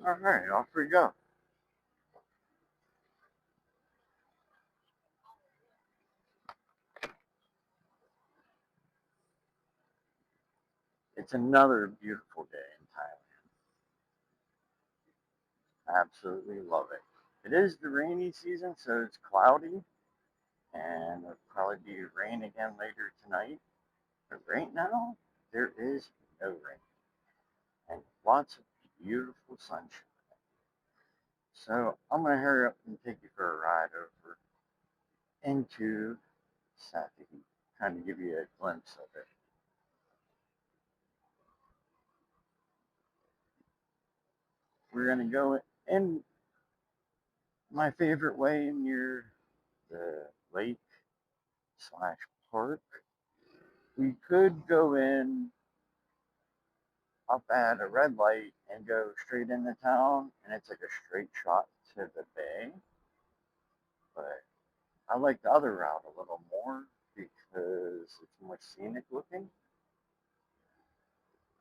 All right, off we go. It's another beautiful day in Thailand. Absolutely love it. It is the rainy season, so it's cloudy, and it'll probably be rain again later tonight. But right now, there is no rain and lots of beautiful sunshine. So I'm gonna hurry up and take you for a ride over into Sattahip, kind of give you a glimpse of it. We're gonna go in my favorite way near the lake slash park. We could go in up at a red light and go straight into town, and it's like a straight shot to the bay. But I like the other route a little more because it's more scenic looking.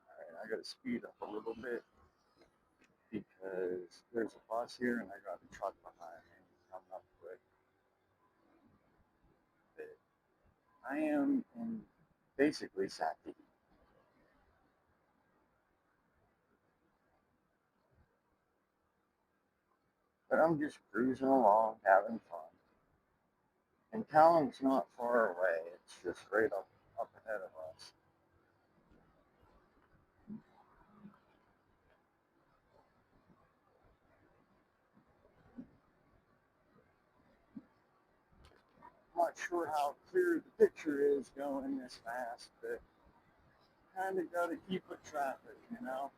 All right, I got to speed up a little bit because there's a bus here and I got a truck behind me coming up quick. But I am in basically Sati, but I'm just cruising along, having fun. And Talon's not far away; it's just right up ahead of us. I'm not sure how clear the picture is going this fast, but kind of got to keep with traffic, you know.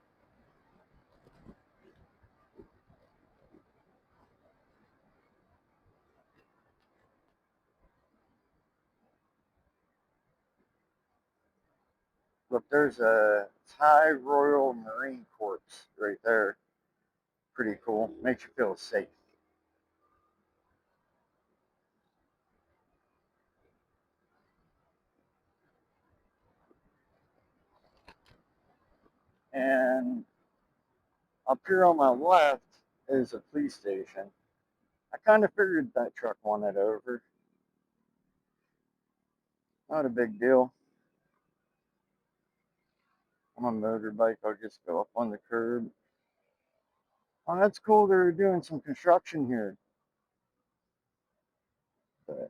Look, there's a Thai Royal Marine Corps right there. Pretty cool. Makes you feel safe. And up here on my left is a police station. I kind of figured that truck wanted over. Not a big deal. I'm on a motorbike. I'll just go up on the curb. Oh, that's cool. They're doing some construction here. But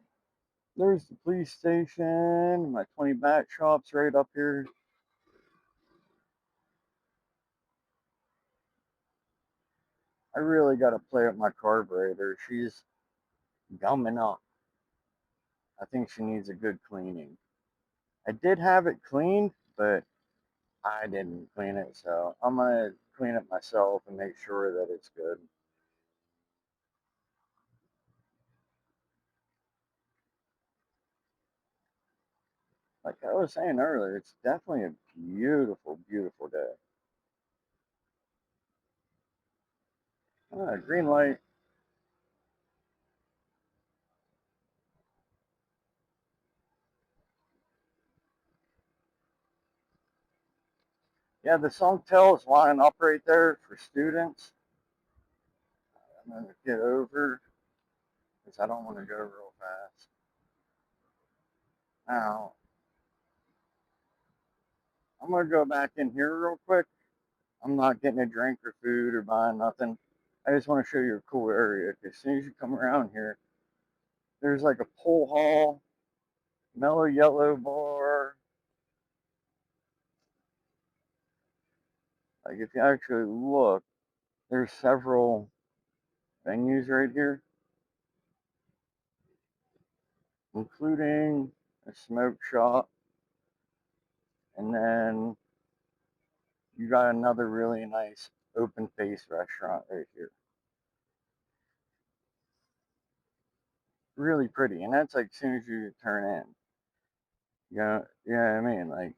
there's the police station. My 20 back shop's right up here. I really got to play with my carburetor. She's gumming up. I think she needs a good cleaning. I did have it cleaned, but I didn't clean it, so I'm gonna clean it myself and make sure that it's good. Like I was saying earlier, it's definitely a beautiful, beautiful day. Green light. Yeah, the Songtel is lining up right there for students. I'm gonna get over because I don't want to go real fast. Now, I'm gonna go back in here real quick. I'm not getting a drink or food or buying nothing. I just want to show you a cool area. As soon as you come around here, there's like a pool hall, mellow yellow bar. Like if you actually look, there's several venues right here, including a smoke shop, and then you got another really nice open face restaurant right here. Really pretty, and that's like as soon as you turn in. Yeah, I mean, like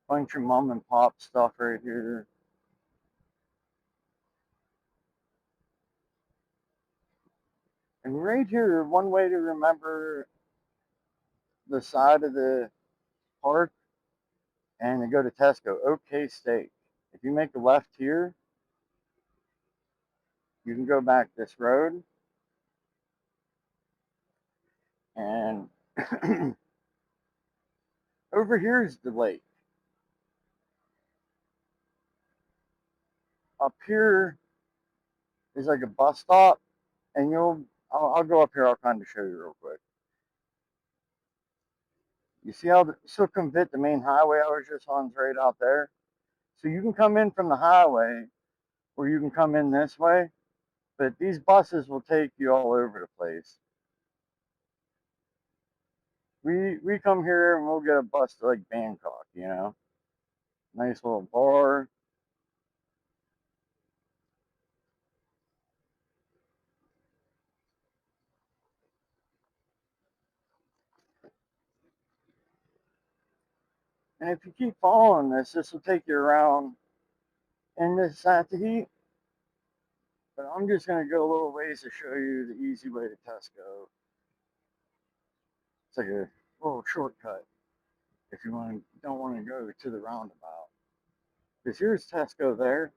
bunch of mom and pop stuff right here. And right here, one way to remember the side of the park and you go to Tesco. OK Steak. If you make a left here, you can go back this road, and over here is the lake. Up here is like a bus stop, and I'll go up here. I'll kind of show you real quick. You see how the Sukhumvit, the main highway I was just on, is right out there. So you can come in from the highway, or you can come in this way. But these buses will take you all over the place. We come here and we'll get a bus to like Bangkok, nice little bar. And if you keep following this will take you around in this Sattahip. But I'm just going to go a little ways to show you the easy way to Tesco. It's like a little shortcut if you don't want to go to the roundabout. Because here's Tesco there.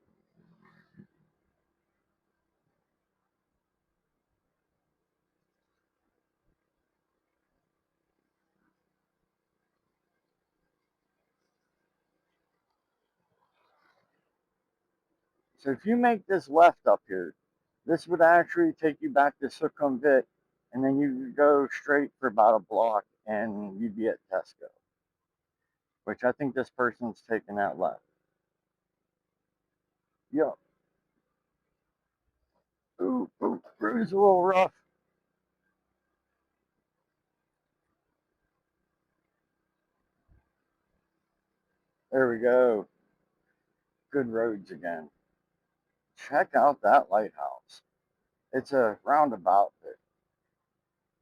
So if you make this left up here, this would actually take you back to Sukhumvit, and then you could go straight for about a block and you'd be at Tesco, which I think this person's taking that left. Yep. Ooh, road's a little rough. There we go. Good roads again. Check out that lighthouse. It's a roundabout, but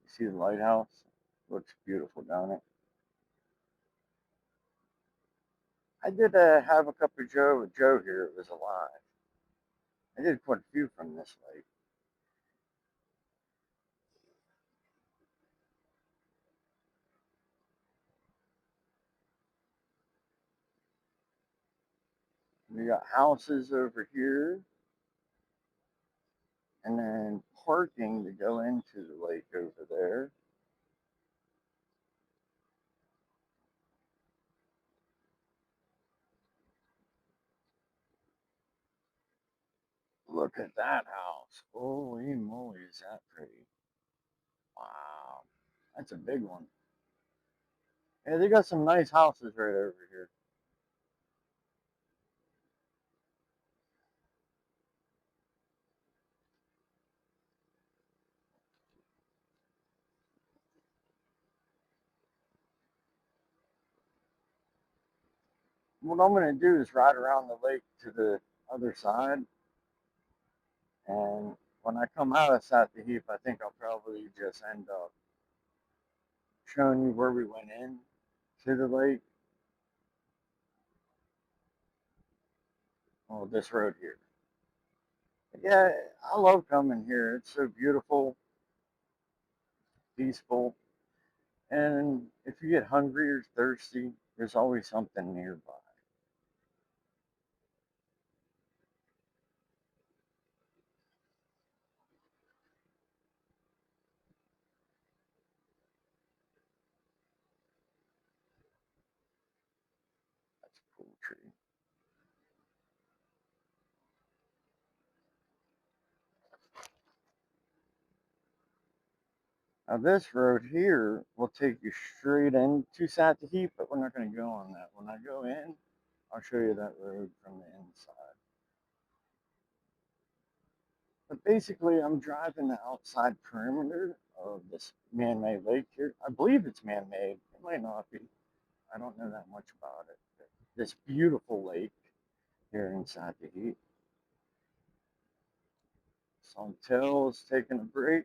you see the lighthouse? Looks beautiful, don't it? I did have a cup of Joe with Joe here. It was alive. I did quite a few from this lake. We got houses over here, and then parking to go into the lake over there. Look at that house. Holy moly, is that pretty. Wow. That's a big one. Yeah, they got some nice houses right over here. What I'm going to do is ride around the lake to the other side. And when I come out of Sattahip, I think I'll probably just end up showing you where we went in to the lake. Oh, this road here. Yeah, I love coming here. It's so beautiful, peaceful. And if you get hungry or thirsty, there's always something nearby. That's a cool tree. Now this road here will take you straight into Sattahip, but we're not going to go on that. When I go in, I'll show you that road from the inside. But basically, I'm driving the outside perimeter of this man-made lake here. I believe it's man-made. It might not be. I don't know that much about it. But this beautiful lake here inside the heat. Sawtell's taking a break.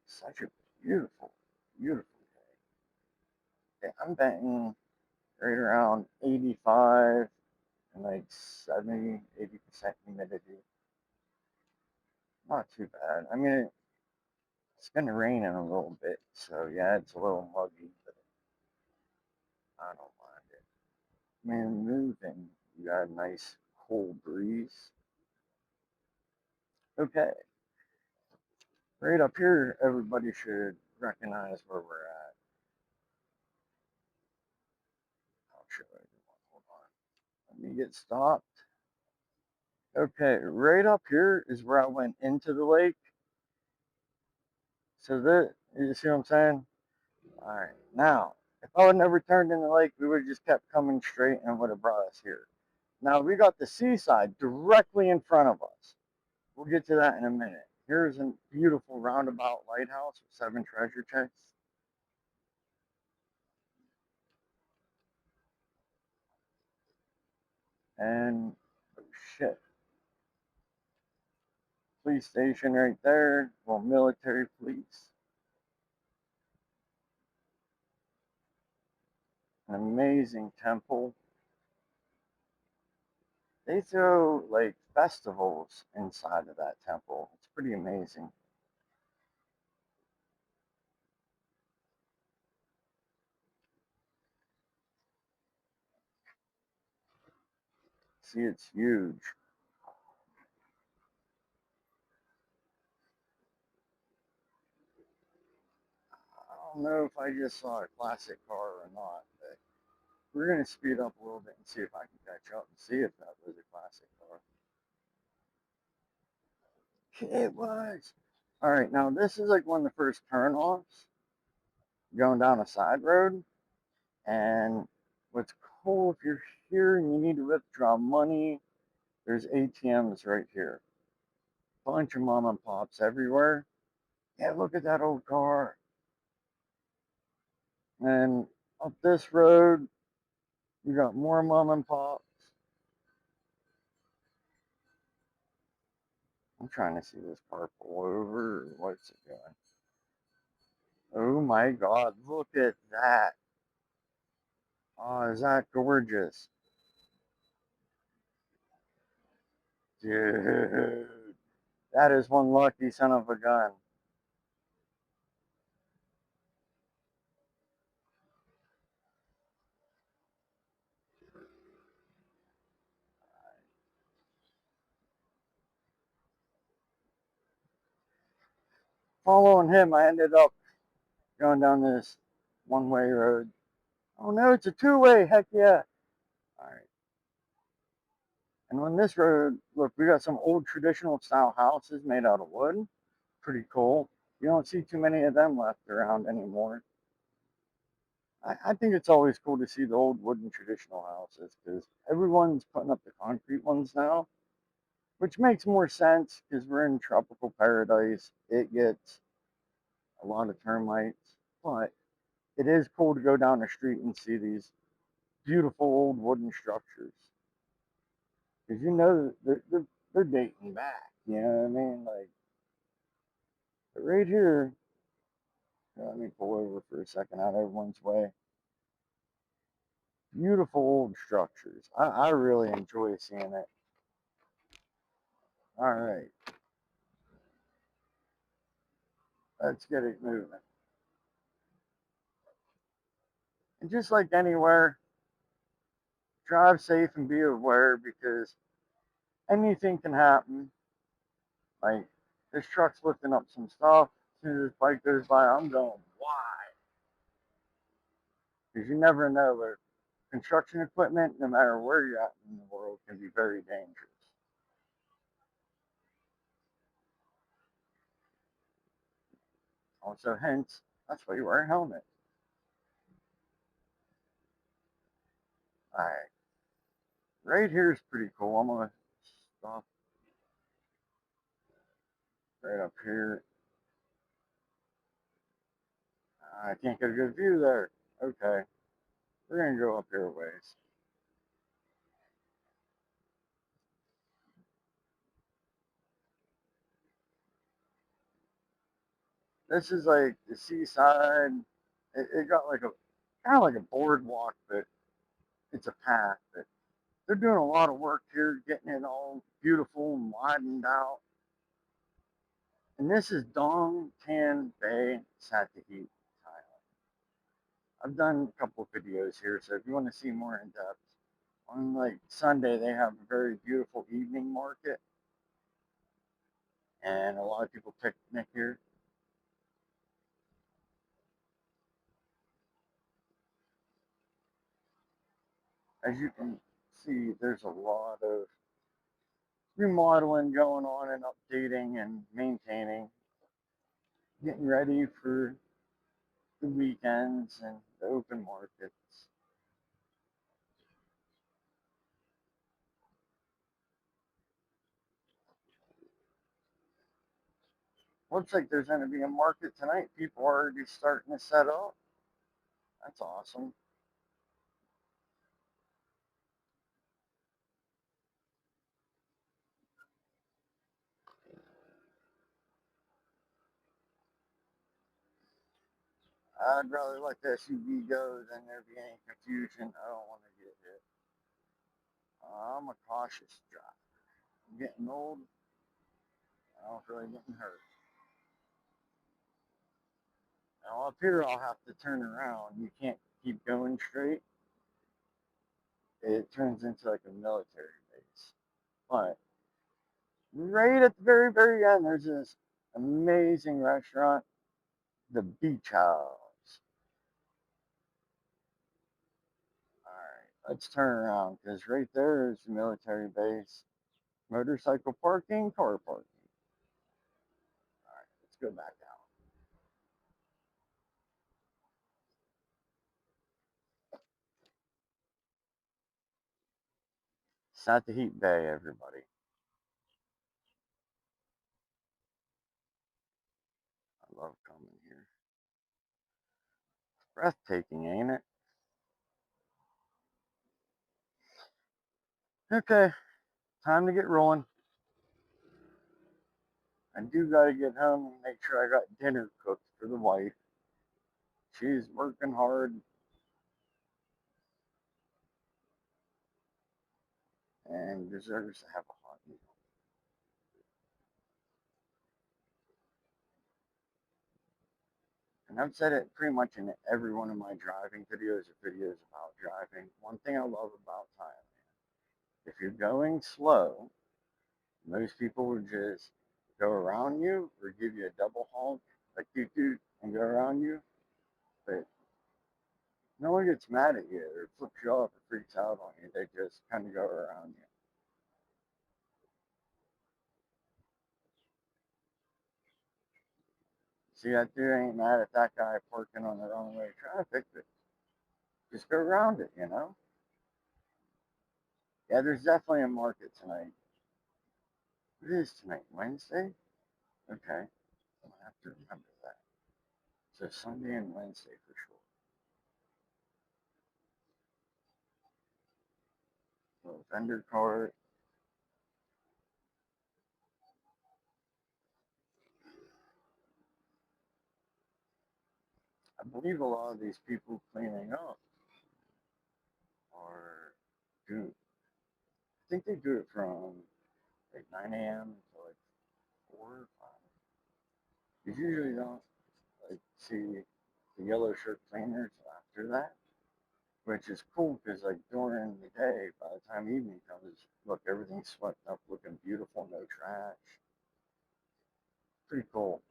Such a beautiful, beautiful day. Okay, I'm betting right around 85, and like 70, 80% humidity. Not too bad. I mean, it's gonna rain in a little bit, so yeah, it's a little muggy, but I don't mind it. Man, moving. You got a nice cool breeze. Okay, right up here, everybody should recognize where we're at. I'll show everyone. Hold on. Let me get stopped. Okay, right up here is where I went into the lake. So that, you see what I'm saying? All right. Now, if I would never turned in the lake, we would have just kept coming straight and would have brought us here. Now we got the seaside directly in front of us. We'll get to that in a minute. Here's a beautiful roundabout lighthouse with 7 treasure chests. And oh shit, police station right there. Well, military police. An amazing temple. They throw like festivals inside of that temple. It's pretty amazing. See, it's huge. I don't know if I just saw a classic car or not, but we're going to speed up a little bit and see if I can catch up and see if that was a classic car. It was. All right, now this is like one of the first turn-offs going down a side road. And what's cool, if you're here and you need to withdraw money, there's ATMs right here. Bunch of mom and pops everywhere. Yeah, look at that old car. And up this road, you got more mom and pops. I'm trying to see this car pull over. What's it doing? Oh my God, look at that. Oh, is that gorgeous? Dude, that is one lucky son of a gun. Following him, I ended up going down this one-way road. Oh no, it's a two-way. Heck yeah. All right. And on this road, look, we got some old traditional style houses made out of wood. Pretty cool. You don't see too many of them left around anymore. I think it's always cool to see the old wooden traditional houses because everyone's putting up the concrete ones now, which makes more sense because we're in tropical paradise. It gets a lot of termites, but it is cool to go down the street and see these beautiful old wooden structures because you know they're dating back. You know what I mean? Like right here. Let me pull over for a second out of everyone's way. Beautiful old structures. I really enjoy seeing it. All right, let's get it moving. And just like anywhere, drive safe and be aware because anything can happen. Like this truck's lifting up some stuff. As soon as this bike goes by, I'm going, why? Because you never know where construction equipment, no matter where you're at in the world, can be very dangerous. Also, hence, that's why you wear a helmet. All right, right here is pretty cool. I'm gonna stop right up here. I can't get a good view there. Okay, we're gonna go up here a ways. This is like the seaside. It got like a kind of like a boardwalk, but it's a path. But they're doing a lot of work here, getting it all beautiful and widened out. And this is Dong Tan Bay, Sattahip, Thailand. I've done a couple of videos here, so if you want to see more in depth, on like Sunday they have a very beautiful evening market, and a lot of people picnic here. As you can see, there's a lot of remodeling going on and updating and maintaining, getting ready for the weekends and the open markets. Looks like there's going to be a market tonight. People are already starting to set up. That's awesome. I'd rather let the SUV go than there be any confusion. I don't want to get hit. I'm a cautious driver. I'm getting old. I don't really getting hurt. Now up here, I'll have to turn around. You can't keep going straight. It turns into like a military base. But right at the very, very end, there's this amazing restaurant, the Beach House. All right, let's turn around because right there is the military base, motorcycle parking, car parking. All right, let's go back out. Sattahip Bay, everybody. I love coming here. Breathtaking, ain't it? Okay, time to get rolling. I do got to get home and make sure I got dinner cooked for the wife. She's working hard and deserves to have a hot meal. And I've said it pretty much in every one of my driving videos or videos about driving. One thing I love about Thailand, if you're going slow, most people will just go around you or give you a double honk, like doot doot, and go around you. But no one gets mad at you or flips you off or freaks out on you. They just kind of go around you. See, that dude ain't mad at that guy parking on the wrong way of traffic, but just go around it, you know? Yeah, there's definitely a market tonight. What is tonight? Wednesday? Okay. I'll have to remember that. So Sunday and Wednesday for sure. So vendor cart. I believe a lot of these people cleaning up are do. I think they do it from like 9 a.m. to like 4 or 5. You usually don't like see the yellow shirt cleaners after that, which is cool because like during the day, by the time evening comes, look, everything's swept up, looking beautiful, no trash. Pretty cool.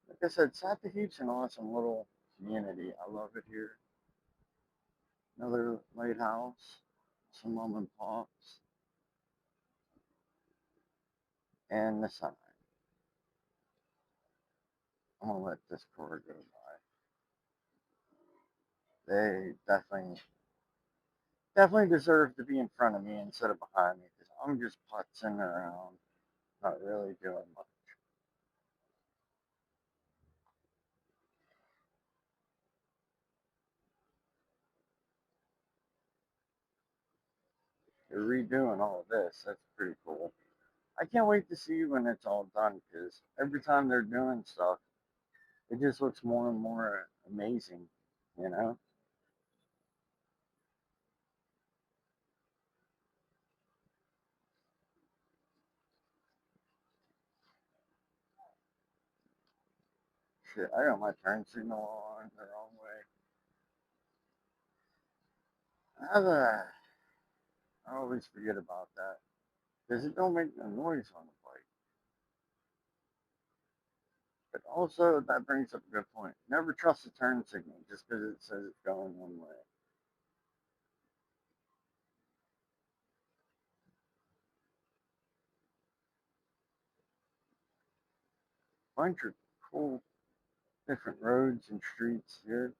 Like I said, Sattahip's an awesome little community. I love it here. Another lighthouse, some mom and pops, and the sign. I'm gonna let this car go by. They definitely deserve to be in front of me instead of behind me because I'm just putzing around, not really doing much. They're redoing all of this. That's pretty cool. I can't wait to see when it's all done because every time they're doing stuff, it just looks more and more amazing, you know? Shit, I got my turn signal on the wrong way. I always forget about that. Because it don't make no noise on the bike. But also, that brings up a good point. Never trust a turn signal just because it says it's going one way. Bunch of cool different roads and streets here.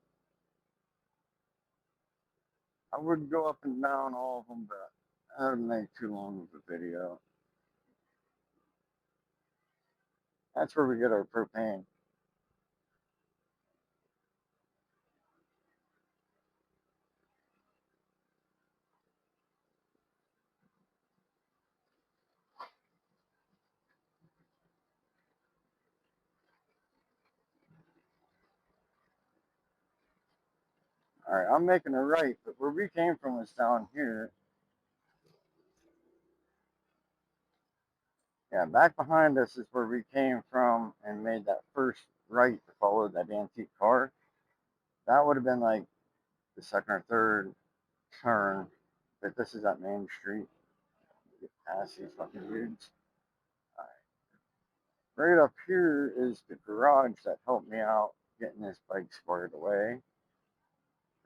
I wouldn't go up and down all of them, but that would make too long of a video. That's where we get our propane. All right, I'm making a right, but where we came from was down here. Yeah, back behind us is where we came from and made that first right to follow that antique car. That would have been like the second or third turn, but this is that main street. Get past these fucking dudes. All right. Right up here is the garage that helped me out getting this bike squared away.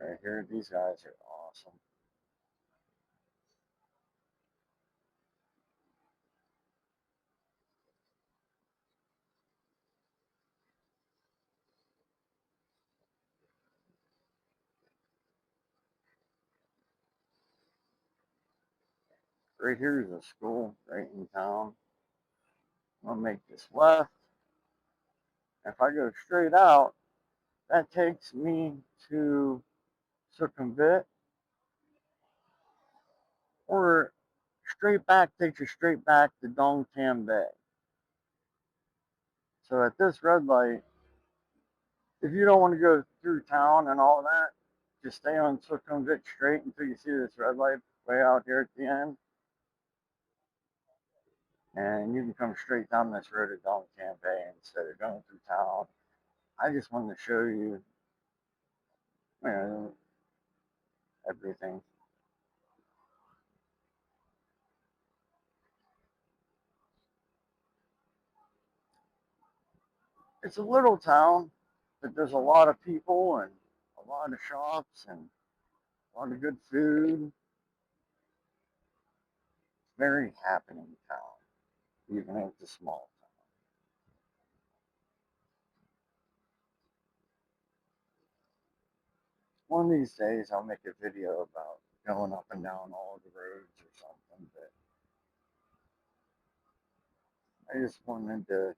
Right here, these guys are awesome. Right here is a school right in town. I'm gonna make this left. If I go straight out, that takes me to Sukhumvit, or straight back takes you straight back to Dongtan Bay. So at this red light, if you don't want to go through town and all that, just stay on Sukhumvit straight until you see this red light way out here at the end. And you can come straight down this road to Dongtan Bay instead of going through town. I just wanted to show you, you know, everything. It's a little town, but there's a lot of people and a lot of shops and a lot of good food. Very happening town, even if it's a small town. One of these days, I'll make a video about going up and down all of the roads or something, but I just wanted to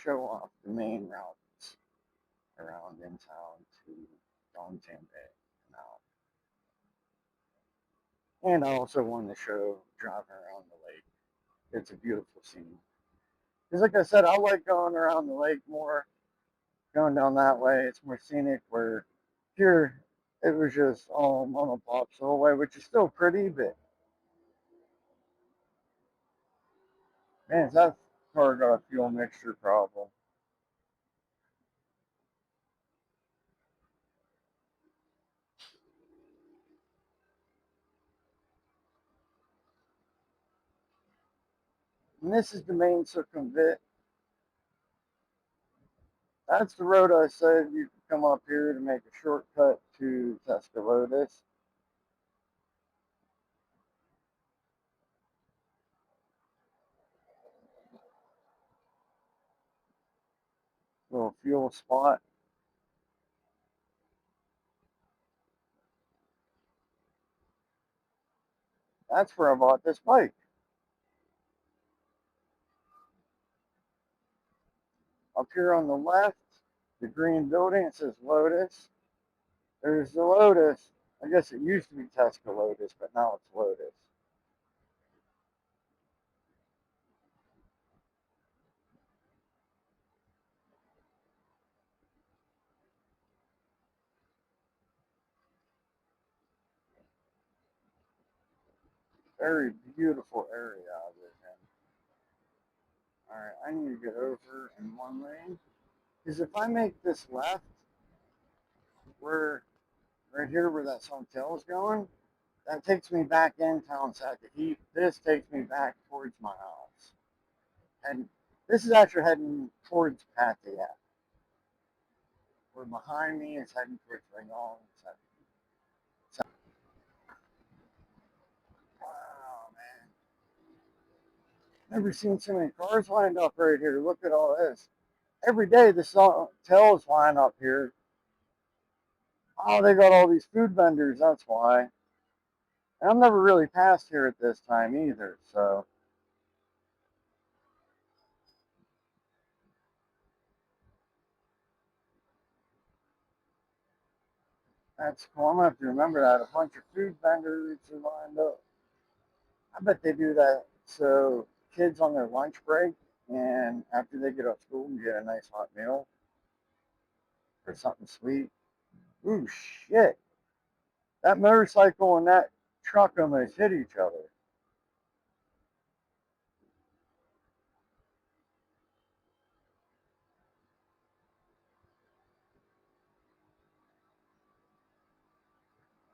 show off the main routes around in town to Dongtan Bay and out. And I also wanted to show driving around the lake. It's a beautiful scene. Because, like I said, I like going around the lake more, going down that way. It's more scenic. Where here, it was just all monopops the whole way, which is still pretty, but man, that car got a fuel mixture problem. And this is the main Sukhumvit. That's the road I said you could come up here to make a shortcut to Tuscaloosa. Little fuel spot. That's where I bought this bike. Up here on the left, the green building, it says Lotus. There's the Lotus. I guess it used to be Tuscaloosa, but now it's Lotus. Very beautiful area I live in. All right, I need to get over in one lane. Is if I make this left, where right here where that hotel is going, that takes me back in town Sattahip. This takes me back towards my house. And this is actually heading towards Pattaya. Where behind me is heading towards Rangoon. So, wow, man. Never seen so many cars lined up right here. Look at all this. Every day the hotels line up here. Oh, they got all these food vendors. That's why. And I've never really passed here at this time either. So that's cool. I'm gonna have to remember that. A bunch of food vendors are lined up. I bet they do that so kids on their lunch break and after they get off school and get a nice hot meal or something sweet. Ooh, shit. That motorcycle and that truck almost hit each other.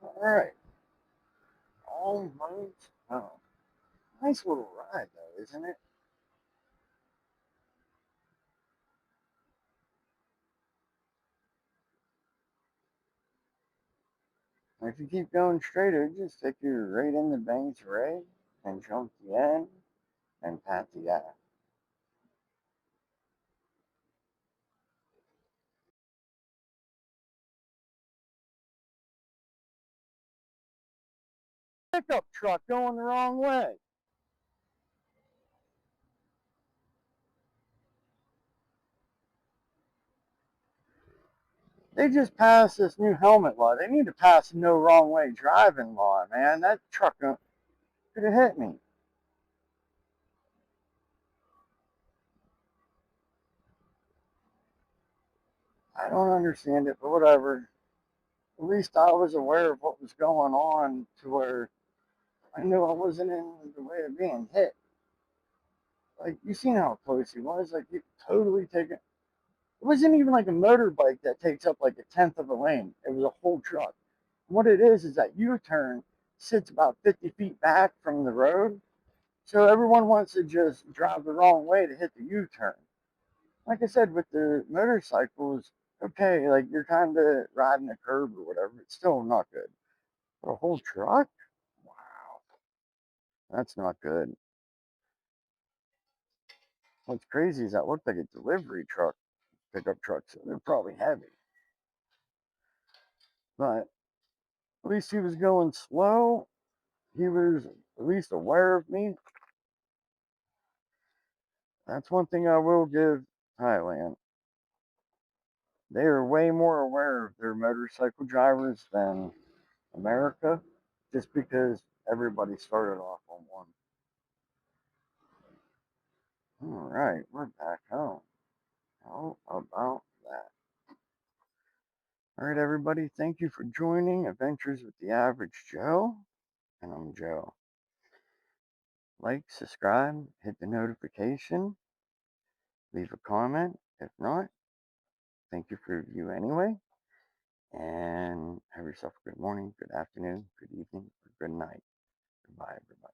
All right. Almost home. Nice little ride, though, isn't it? If you keep going straight, it'll just take you right into Bangs Ray and jump the end and pat the eye. Pickup truck going the wrong way. They just passed this new helmet law. They need to pass a no wrong way driving law, man. That truck could have hit me. I don't understand it, but whatever. At least I was aware of what was going on to where I knew I wasn't in the way of being hit. Like, you seen how close he was? Like, you totally take it. It wasn't even like a motorbike that takes up like a tenth of a lane. It was a whole truck. And what it is that U-turn sits about 50 feet back from the road. So everyone wants to just drive the wrong way to hit the U-turn. Like I said, with the motorcycles, okay, like you're kind of riding a curb or whatever. It's still not good. But a whole truck? Wow, that's not good. What's crazy is that looked like a delivery truck, pickup truck, so they're probably heavy. But at least he was going slow. He was at least aware of me. That's one thing I will give Thailand. They are way more aware of their motorcycle drivers than America, just because everybody started off on one. All right, we're back home. How about that? All right, everybody, thank you for joining Adventures with the Average Joe, and I'm Joe. Like, subscribe, hit the notification, leave a comment. If not, thank you for you anyway, and have yourself a good morning, good afternoon, good evening, or good night. Goodbye, everybody.